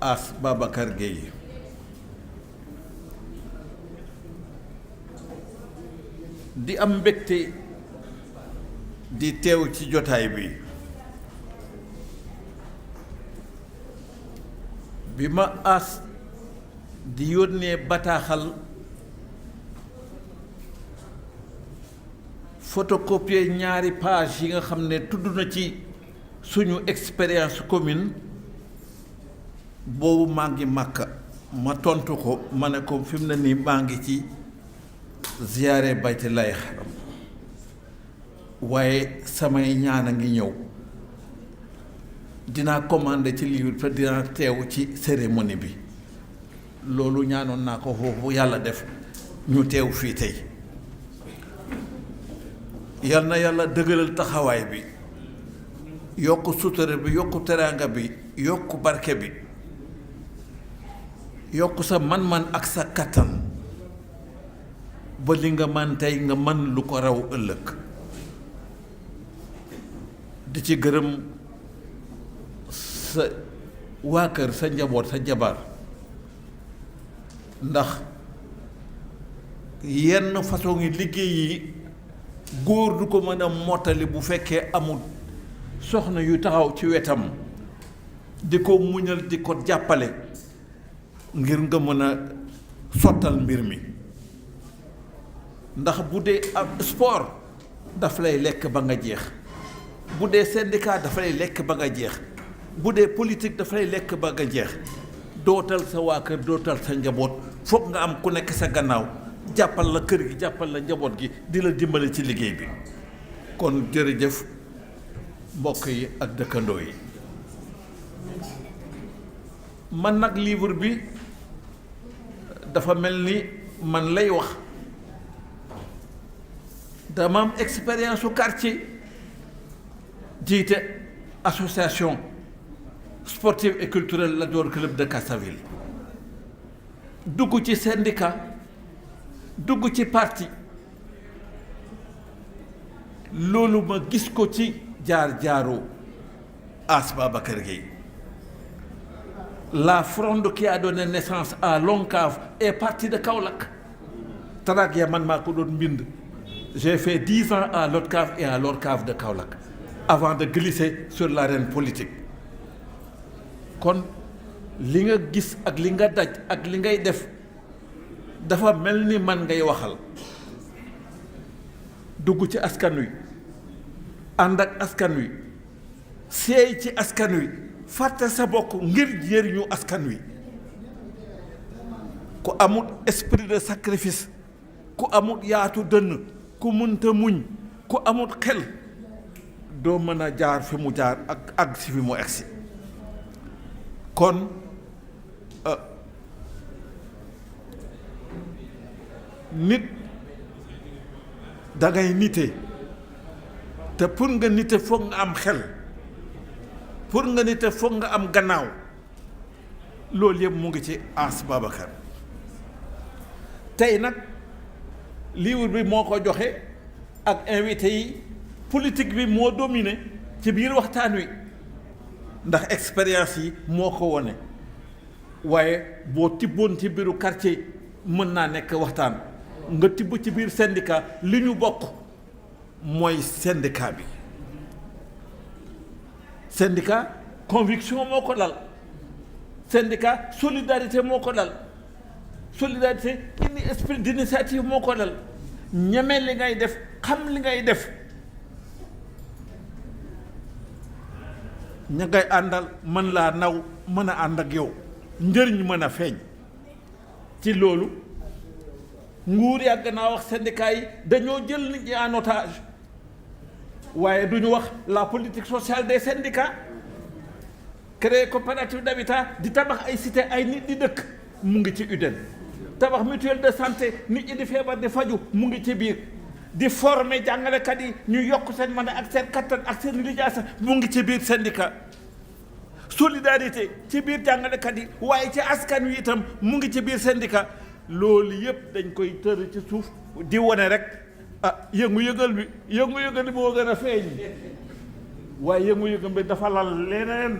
As Babacar Gueye di am mbégte di teew ci jotaay bi ma As di yónnee bataaxal photocopier ñaari page yi nga xam ne tudd na ci suñu expérience commune boobu maa ngi Màkka ma tontu ko ma ne ko fi mu ne nii maa ngi ci ziyaare baytullahi xaram waaye samay ñaan a ngi ñëw dinaa commandé ci livre te dinaa teew ci cérémonie bi loolu ñaanoon naa ko foofu yàlla def ñu teew fii tey yal na yàlla dëgëral taxawaay bi yokk sutura bi yokk teraanga bi yokk barke bi yokk sa man-man ak sa kattan ba li nga man tey nga man lu ko raw ëllëg di ci gërëm sa waa kër sa njaboot sa jabar ndax yenn façon yi liggéey yi góor du ko mën a mottali bu fekkee amul soxna yu taxaw ci wetam di ko muñal di ko jàppale ngir nga mën a sottal mbir mi ndax bu dee ab sport daf lay lekk ba nga jeex bu dee syndicat dafa lay lekk ba nga jeex bu dee politique dafa lay lekk ba nga jeex dootal sa waa kër dootal sa njaboot foog nga am ku nekk sa gannaaw jàppal la kër gi jàppal la njaboot gi di la dimbale ci liggéey bi kon jërëjëf mbokk yi ak dëkkandoo yi man nag livre bi dafa mel ni man lay wax dama am expérience su quartier jiite association sportive et culturelle Lat Dior club de Cassaville dugg ci syndicat dugg ci parti loolu ma gis ko ci jaar-jaaru As Babacar Gueye la fronde qui a donné naissance à l'ONCAV est partie de Kaolack tarak ya man maa ko doon mbind j'ai fait 10 ans à l'ODCAV et à l'ORCAV de Kaolack avant de glisser sur l'arène politique kon li nga gis ak li nga daj ak li ngay def dafa mel ni man ngay waxal dugg ci askan wi ànd ak askan wi seey ci askan wi fàtte sa bokk ngir njëriñu askan wi ku amul esprit de sacrifice ku amul yaatu dënn ku mënta muñ ku amul xel doo mën a jaar fi mu jaar ak àgg si fi mu egsi kon nit dangay nite te pour nga nite foog nga am xel pour nga nite foog nga am gannaaw loolu yëpp mu ngi ci As Babacar tey nag livre bi moo ko joxe ak invité yi politique bi moo dominé ci biir waxtaan wi ndax expérience yi moo ko wone waaye boo tibboon ci biiru quartier mën naa nekk waxtaan nga tibb ci biir syndicat li ñu bokk mooy syndicat bi syndicat conviction moo ko lal syndicat solidarité moo ko lal solidarité esprit d'initiative moo ko lal ñeme li ngay def xam li ngay def ña ngay àndal mën laa naw mën a ànd ak yow njëriñ mën a feeñ ci loolu nguur yàgg naa wax syndicat yi dañoo jël nit ñi en otage waaye du ñu wax la politique sociale des syndicats créer coopérative d'habitat di tabax ay cité ay nit di dëkk mu ngi ci UDEN tabax mutuelle de santé nit ñi di feebar di faju mu ngi ci biir di former jàngalekat yi ñu yokk seen mën ak seen kattan ak seen lijaasa mu ngi ci biir syndicat solidarité ci biir jàngalekat yi waaye ci askan wi itam mu ngi ci biir syndicat loolu yëpp dañ koy tër ci suuf di wone rek yëngu-yëgal bi moo gën a feeñ waaye yëngu-yëgal bi dafa lal leneen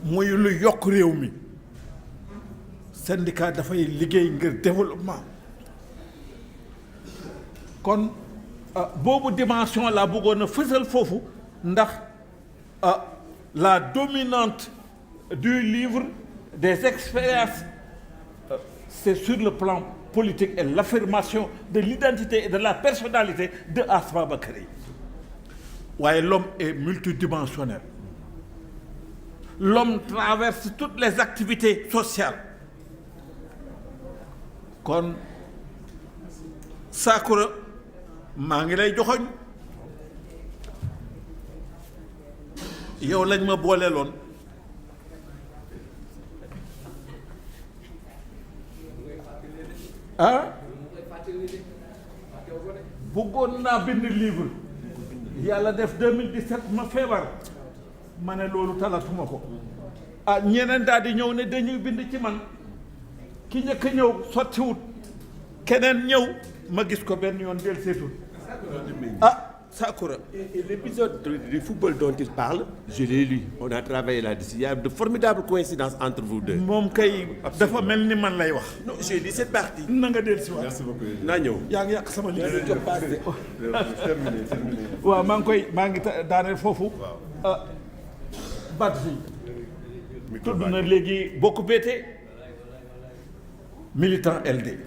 muy lu yokk réew mi syndicat dafay liggéey ngir développement kon boobu dimension laa bëggoon a fësal foofu ndax la dominante du livre des expériences c'est sur le plan politique et l'affirmation de l'identité et de la personnalité de Ass Babakary waaye l'homme est multidimensionnel. L'homme traverse toutes les activités sociales kon Sakoura maa ngi lay joxoñ yow lañ ma booleeloon bëggoon naa bind livre yàlla def 2017 ma feebar ma ne loolu talatuma ko ñeneen daal di ñëw ne dañuy bind ci man ki njëkk a ñëw sottiwut keneen ñëw ma gis ko benn yoon del seetul Sakoura. Et l'épisode du football dont il parle, je l'ai lu. On a travaillé là-dessus. Il y a de formidables coïncidences entre vous deux. moom kay dafa mel ni man lay wax. Non, j'ai lu cette partie. na nga del si wax. Merci beaucoup. naa ñëw. yaa ngi yàq sama liggéey. Terminé. waaw maa ngi daaneel foofu. Badji tudd na léegi bokk béete militant LD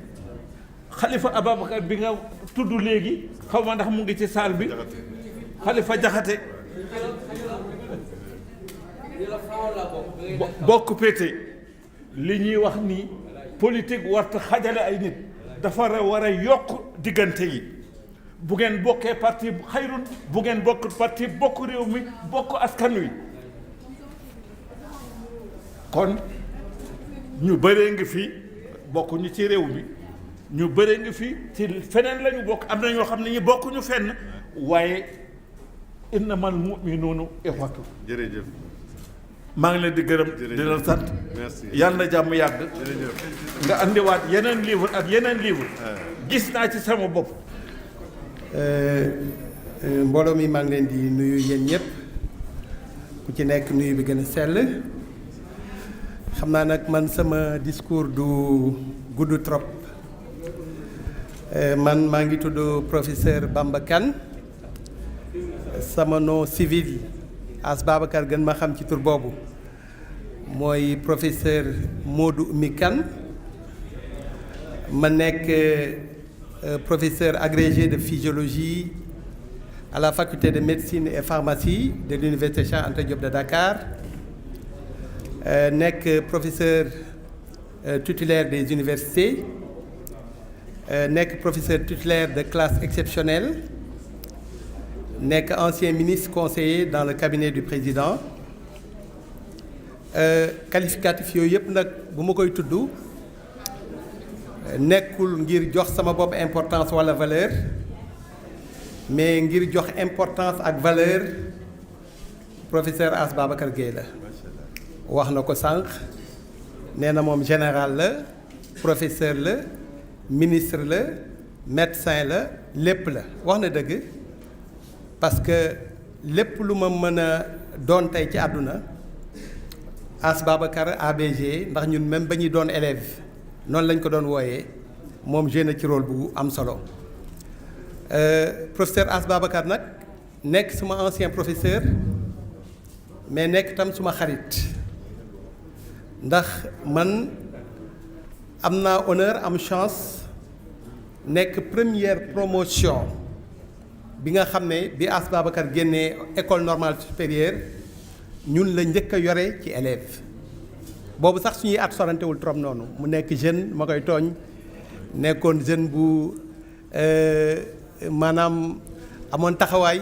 Khalifa Ababacar bi nga tudd léegi xaw ma ndax mu ngi ci salle bi Khalifa Diakhaté bokk péete li ñuy wax ni politique warta xajale ay nit dafa war a yokk diggante yi bu ngeen bokkee parti xayrun bu ngeen bokk parti bokk réew mi bokk askan wi kon ñu bëree ngi fi bokkuñu ci réew mi ñu bëree ngi fi ci feneen la ñu bokk am na ñoo xam ne ñu bokkuñu fenn waaye innamal mu'minuuna ixwatu. jërëjëf. maa ngi leen di gërëm di la sant. merci yàlla na jàmm yàgg. jërëjëf. nga andiwaat yeneen livre ak yeneen livre. gis naa ci sama bopp. mbooloo mi maa ngi leen di nuyu yéen ñëpp ku ci nekk nuyu bi gën a sell xam naa nag man sama discours du gudd trop man maa ngi tudd professeur Bamba Kane sama nom civil Ass Babakar gën ma xam ci tur boobu mooy professeur Modou Oumy Kane ma nekk professeur agrégé de physiologie à la faculté de médecine et pharmacie de l'université Cheikh Anta Diop de Dakar nekk professeur titulaire des universités nekk professeur titulaire de classe exceptionnelle nekk ancien ministre conseiller dans le cabinet du président qualificatif yooyu yëpp nag bu ma koy tudd nekkul ngir jox sama bopp importance walla valeur mais ngir jox importance ak valeur professeur Ass Babakar Gueye la wax na ko sànq nee na moom général la professeur la ministre la médecin la lépp la wax na dëgg parce que lépp lu ma mën a doon tey ci àdduna Ass Babakar ABG ndax ñun même ba ñuy doon élève noonu lañ ko doon wooyee moom joué na ci rôle bu am solo professeur Ass Babakar nag nekk suma ancien professeur mais nekk tam suma xarit ndax man am naa honneur am chance nekk première promotion bi nga xam ne bi Ass Babakar génnee école normale supérieure ñun la njëkk a yore ci élève boobu sax suñuy at sorantewul trop noonu mu nekk jeune ma koy tooñ nekkoon jeune bu maanaam amoon taxawaay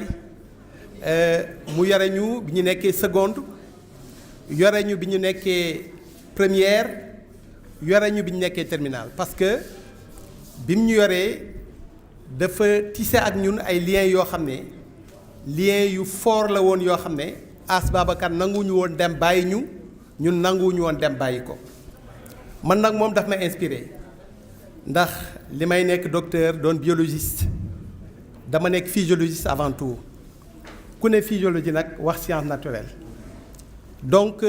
mu yore ñu bi ñu nekkee seconde yore ñu bi ñu nekkee première yore ñu bi ñu nekkee terminale parce que bi mu ñu yoree dafa tissé ak ñun ay liens yoo xam ne liens yu fort la woon yoo xam ne Ass Babakar nanguwuñu woon dem bàyyi ñu ñun nanguwuñu woon dem bàyyi ko man nag moom daf ma inspiré ndax li may nekk docteur doon biologiste dama nekk physiologiste avant tout ku ne physiologie nag wax science naturelle donc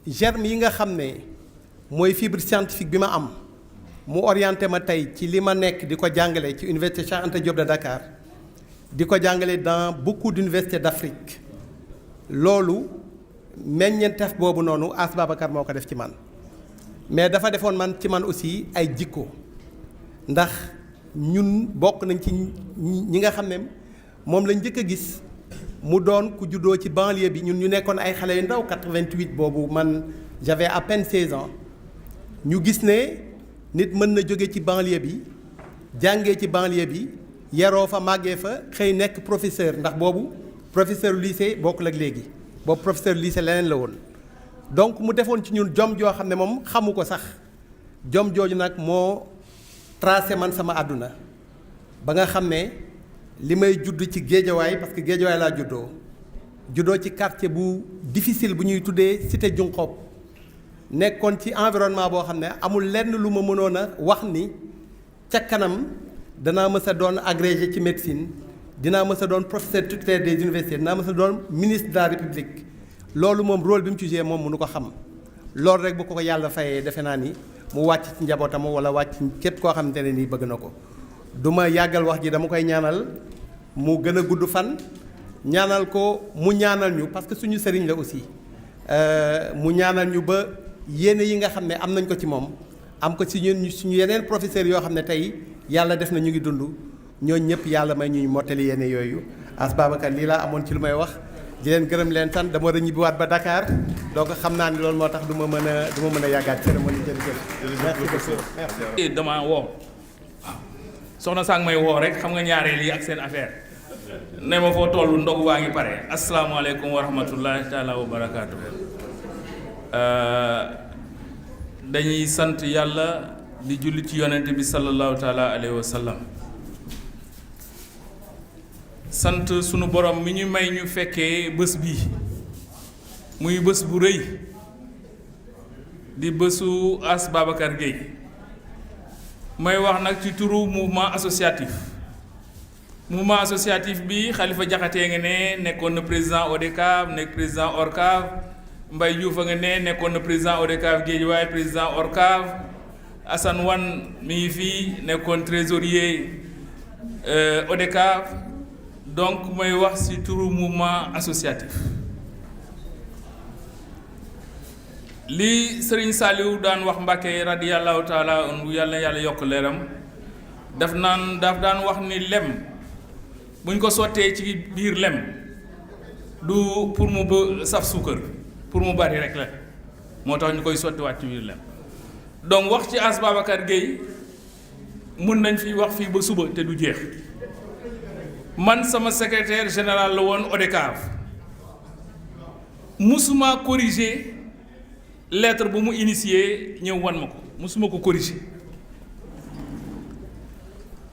germe yi nga xam ne mooy fibre scientifique bi ma am mu orienté ma tey ci li ma nekk di ko jàngale ci université Cheikh Anta Diop de Dakar di ko jàngale dans beaucoup d'universités d'Afrique loolu meññeenteef boobu noonu As Babacar moo ko def ci man mais dafa defoon man ci man aussi ay jikko ndax ñun bokk nañ ci ñi nga xam ne moom lañ njëkk a gis mu doon ku juddoo ci banlieue bi ñun ñu nekkoon ay xale yu ndaw 88 boobu man j'avais à peine 16 ans ñu gis ne nit mën na jóge ci banlieue bi jàngee ci banlieue bi yaroo fa màggee fa xëy nekk professeur ndax boobu professeur lycée bokkul ak léegi boobu professeur lycée leneen la woon donc mu defoon ci ñun jom joo xam ne moom xamu ko sax jom jooju nag moo tracé man sama àdduna ba nga xam ne li may judd ci géejawaay parce que géejawaay laa juddoo ci quartier bu difficile bu ñuy tuddee cité Junqob nekkoon ci environnement boo xam ne amul lenn lu ma mënoon a wax ni ca kanam danaa mës a doon agrégé ci médecine dinaa mës a doon professeur titulaire des universités dinaa mës a doon ministre de la République loolu moom rôle bi mu ci joué moom mënu ko xam loolu rek bu ko yàlla fayee defe naa ni mu wàcc ci njabootam wala wàcc képp koo xamante ne nii bëgg na ko du ma yàggal wax ji dama koy ñaanal mu gën a gudd fan ñaanal ko mu ñaanal ñu parce que suñu sëriñ la aussi mu ñaanal ñu ba yéene yi nga xam ne am nañ ko ci moom am ko ci ñun suñu yeneen professeurs yoo xam ne tey yàlla def na ñu ngi dund ñooñu ñëpp yàlla may ñu mottali yéene yooyu As Babacar lii laa amoon ci lu may wax di leen gërëm leen sant dama war a ñibbiwaat ba Dakar donc xam naa ni loolu moo tax du ma mën a yàggaat cérémonie jërëjëf. merci beaucoup merci. dama woo waaw soxna Sang may woo rek xam nga ñaareel yi ak seen affaire ne ma foo tollu ndogu waa ngi pare asalaamaaleykum wa rahmatullahi taala wa barakaatu. dañuy sant yàlla di julli ci yonent bi sallallahu taala alayhi wa sallam sant sunu borom mi ñu may ñu fekkee bés bii muy bés bu rëy di bésu As Babacar Gueye may wax nag ci turu mouvement associatif bi Khalifa Diakhaté nga ne nekkoon na président ODCAV nekk président ORCAV Mbaye Diouf a nga ne nekkoon na président ODCAV Guédiawaye président ORCAV Assane Wane mi ngi fii nekkoon trésorier ODCAV donc may wax ci turu mouvement associatif li Serigne Saliou daan wax Mbàkke radiyallahu taala anhu yàlla yokk leeram daf daan wax ni lem buñ ko sottee ci biir lem du pour mu saf suukar pour mu bari rek la moo tax ñu koy sottiwaat ci biir lem donc wax ci As Babacar Gueye mën nañ fi wax fii ba suba te du jeex man sama secrétaire général la woon ODCAV musuma corriger lettre bu mu initié ñëw wan ma ko musuma ko corriger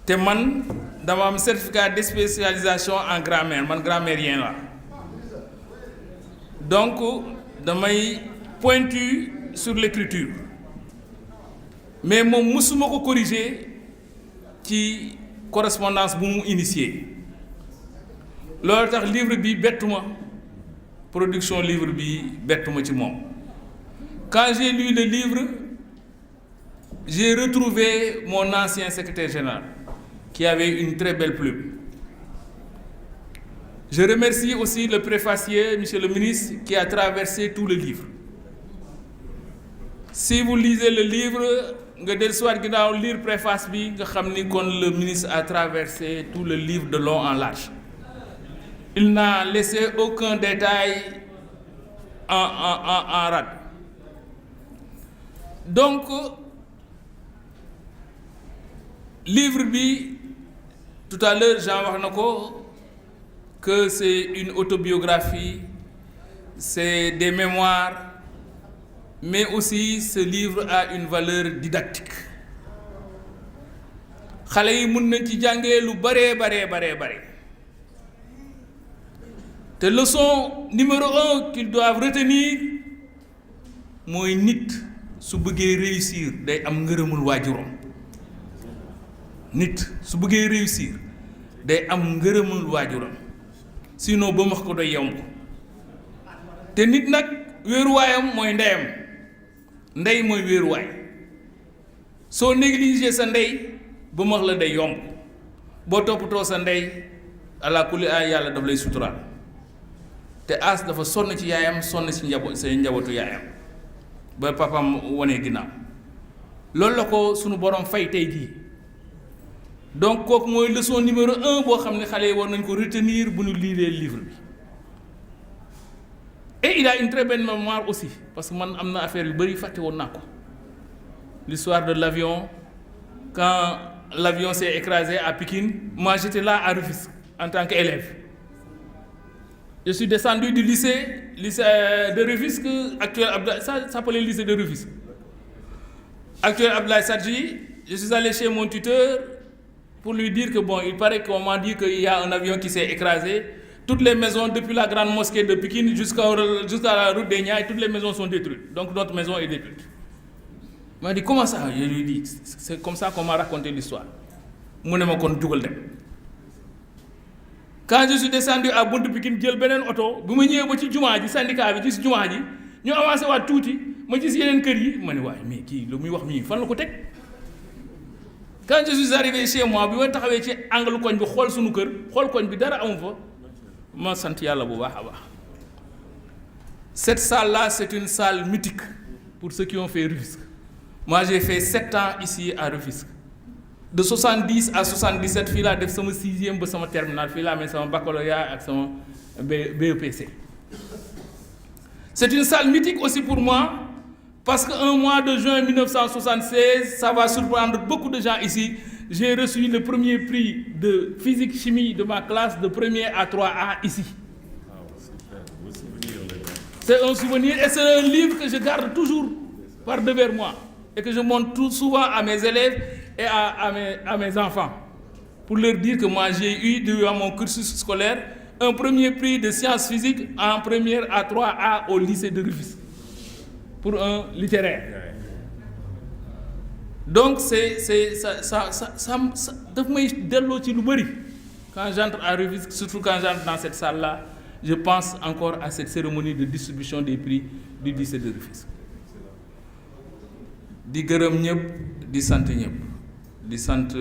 te man dama am certificat de spécialisation en grammaire man grammairien la donc damay pointu sur l'écriture mais moom musuma ko corriger ci correspondance bu mu initié loolu tax livre bi bettuma production livre bi bettuma ci moom quand j'ai lu le livre j'ai retrouvé mon ancien secrétaire général qui avait une très belle plume. Je remercie aussi le préfacier, monsieur le ministre, qui a traversé tout le livre. Si vous lisez le livre, nga del soit ginnaaw lire préface bi nga xam ni kon le ministre a traversé tout le livre de long en large. Il n'a laissé aucun détail en rade. Donc livre bi tout à l'heure Jean wax na ko que c'est une autobiographie, c'est des mémoires, mais aussi ce livre a une valeur didactique. xale yi mën nañ ci jàngee lu bare te leçon numéro 1 qu'ils doivent retenir mooy nit su bëggee réussir day am ngërëmul waajuram. nit su bëggee réussir day am ngërëmul waajuram sinon ba max ko doy yomb te nit nag wéeruwaayam mooy ndeyam ndey mooy wéeruwaay soo négligé sa ndey ba max la day yomb boo toppatoo sa ndey ala kulli ay yàlla daf lay suturaal te As dafa sonn ci yaayam sonn ci njabootu yaayam ba papam wane ginnaaw loolu la ko sunu borom fay tey jii donc kooku mooy leçon numéro 1 boo xam ne xale yi war nañ ko retenir bu ñu liiree livre bi et il a une très belle mémoire aussi parce que man am na affaire yu bëri fàtte woon naa ko l'histoire de l'avion quand l'avion s'est écrasé à Pikine moi j'étais là à Rufisque en tant qu'élève je suis descendu du lycée de Rufisque actuel Abdoulaye ça s'appelait lycée de Rufisque actuel Abdoulaye Sadji. Je suis allé chez mon tuteur pour lui dire que bon, il paraît qu'on m'a dit qu'il y a un avion qui s'est écrasé. Toutes les maisons, depuis la grande mosquée de Pikine jusqu'à la route des Niayes, toutes les maisons sont détruites. Donc notre maison est détruite. Il m'a dit, comment ça? Je lui ai dit, c'est comme ça qu'on m'a raconté l'histoire. Quand je suis descendu à Buntu Pikine, j'ai pris un auto, je suis allé à la syndicat, je suis allé ñu avancé waat tuuti ma gis yeneen kër yi ma ne waaye mais kii lu muy wax mii fan la ko teg quand je suis arrivé chez moi bi ma taxawee ci angle koñ bi xool suñu kër xool koñ bi dara amu fa ma sant yàlla bu baax a baax. Cette salle-là c'est une salle mythique pour ceux qui ont fait Rufisque. Moi j'ai fait 7 ans ici à Rufisque de 70 à 77 fii laa def sama 6e ba sama terminale fii laa amee sama baccalauréat ak sama BEPC. C'est une salle mythique aussi pour moi, parce qu'un mois de juin 1976, ça va surprendre beaucoup de gens ici. J'ai reçu le premier prix de physique-chimie de ma classe de 1er à 3A ici. C'est un souvenir et c'est un livre que je garde toujours par devers moi et que je montre tout souvent à mes élèves et à mes enfants pour leur dire que moi j'ai eu durant mon cursus scolaire un premier prix de sciences physiques en première à 3A au lycée de Rufisque pour un littéraire. Donc ça daf may delloo ci lu bari quand j'entre à Rufisque, surtout quand j'entre dans cette salle-là, je pense encore à cette cérémonie de distribution des prix du lycée de Rufisque. Di gërëm ñëpp di sant ñëpp di sant